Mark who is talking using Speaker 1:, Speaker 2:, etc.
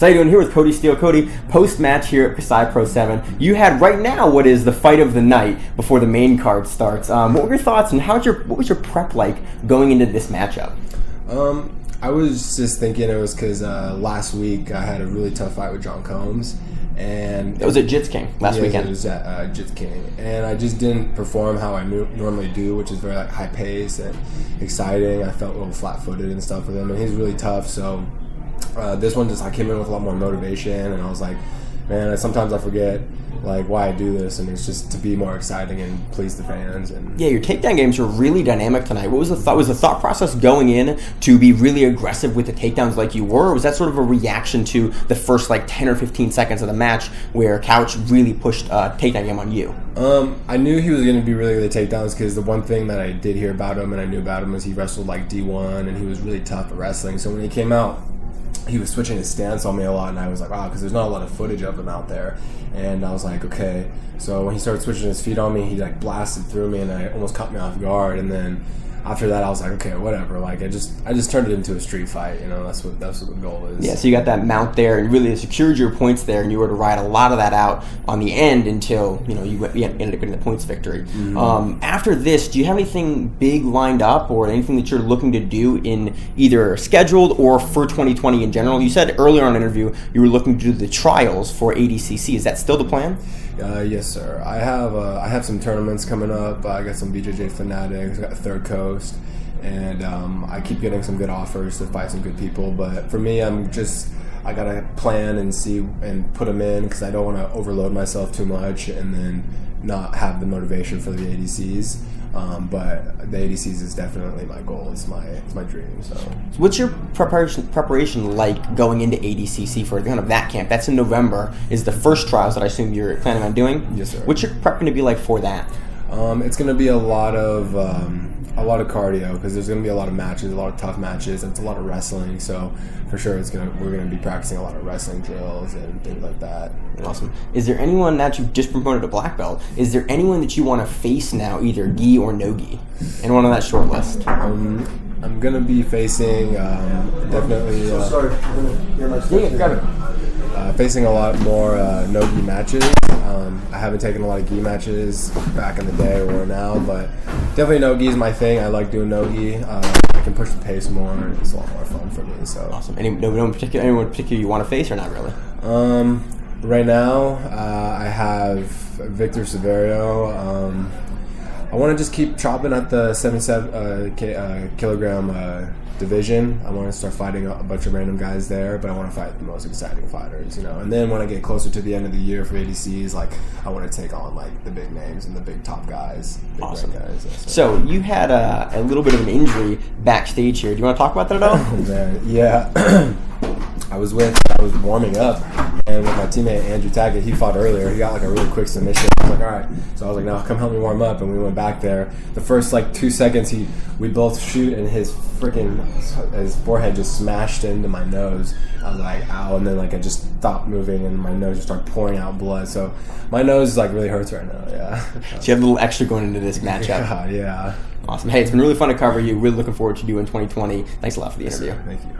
Speaker 1: So how you doing? Here with Kody Steele. Kody, post-match here at Kasai Pro 7. You had right now what is the fight of the night before the main card starts. What were your thoughts and what was your prep like going into this matchup?
Speaker 2: I was just thinking it was because last week I had a really tough fight with John Combs. And
Speaker 1: it was at Jits King last weekend.
Speaker 2: It was at Jits King, and I just didn't perform how I normally do, which is very like high pace and exciting. I felt a little flat-footed and stuff with him, and he's really tough. So this one I came in with a lot more motivation, and I was like, man, sometimes I forget like why I do this, and it's just to be more exciting and please the fans. And
Speaker 1: yeah, your takedown games were really dynamic tonight. What was the thought? Was the thought process going in to be really aggressive with the takedowns like you were, or was that sort of a reaction to the first like 10 or 15 seconds of the match where Couch really pushed takedown game on you?
Speaker 2: I knew he was going to be really good at takedowns because the one thing that I did hear about him and I knew about him was he wrestled like D1 and he was really tough at wrestling. So when he came out, he was switching his stance on me a lot, and I was like, wow, because there's not a lot of footage of him out there. And I was like, okay. So when he started switching his feet on me, he like blasted through me, and it almost caught me off guard. And then after that, I was like, okay, whatever. Like I just turned it into a street fight. You know, that's what the goal is.
Speaker 1: Yeah. So you got that mount there, and really secured your points there, and you were to ride a lot of that out on the end until you ended up getting the points victory. Mm-hmm. After this, do you have anything big lined up, or anything that you're looking to do in either scheduled or for 2020 in general? You said earlier on in the interview you were looking to do the trials for ADCC. Is that still the plan?
Speaker 2: Yes, sir. I have some tournaments coming up. I got some BJJ Fanatics. I got Third Coast, and I keep getting some good offers to fight some good people. But for me, I gotta plan and see and put them in because I don't want to overload myself too much and then not have the motivation for the ADCs. But the ADCs is definitely my goal. It's my dream. So
Speaker 1: what's your preparation like going into ADCC for kind of that camp? That's in November. Is the first trials that I assume you're planning on doing?
Speaker 2: Yes, sir.
Speaker 1: What's your prep going to be like for that?
Speaker 2: It's going to be a lot of cardio because there's going to be a lot of matches, a lot of tough matches. It's a lot of wrestling, so for sure we're going to be practicing a lot of wrestling drills and things like that.
Speaker 1: Awesome. Is there anyone that you've just promoted to black belt? Is there anyone that you want to face now, either gi or no gi? Anyone on that short list?
Speaker 2: I'm going to be facing definitely. Facing a lot more no-gi matches. I haven't taken a lot of gi matches back in the day or now, but definitely no-gi is my thing. I like doing no-gi. I can push the pace more, and it's a lot more fun for me. So
Speaker 1: awesome. Anyone in particular you want to face or not really?
Speaker 2: Right now, I have Victor Severio. I want to just keep chopping at the 77 kilogram division. I want to start fighting a bunch of random guys there, but I want to fight the most exciting fighters, you know. And then when I get closer to the end of the year for ADCs, like I want to take on like the big names and the big top guys, big
Speaker 1: awesome
Speaker 2: guys.
Speaker 1: So you had a little bit of an injury backstage here. Do you want to talk about that at all?
Speaker 2: Oh, man, yeah. I was warming up, and with my teammate Andrew Taggett, he fought earlier. He got like a really quick submission. I was like, all right. So I was like, no, come help me warm up. And we went back there. The first like 2 seconds, we both shoot, and his forehead just smashed into my nose. I was like, ow. And then like I just stopped moving, and my nose just started pouring out blood. So my nose like really hurts right now. Yeah.
Speaker 1: So you have a little extra going into this matchup.
Speaker 2: Yeah.
Speaker 1: Awesome. Hey, it's been really fun to cover you. Really looking forward to you in 2020. Thanks a lot for the interview.
Speaker 2: Thank you.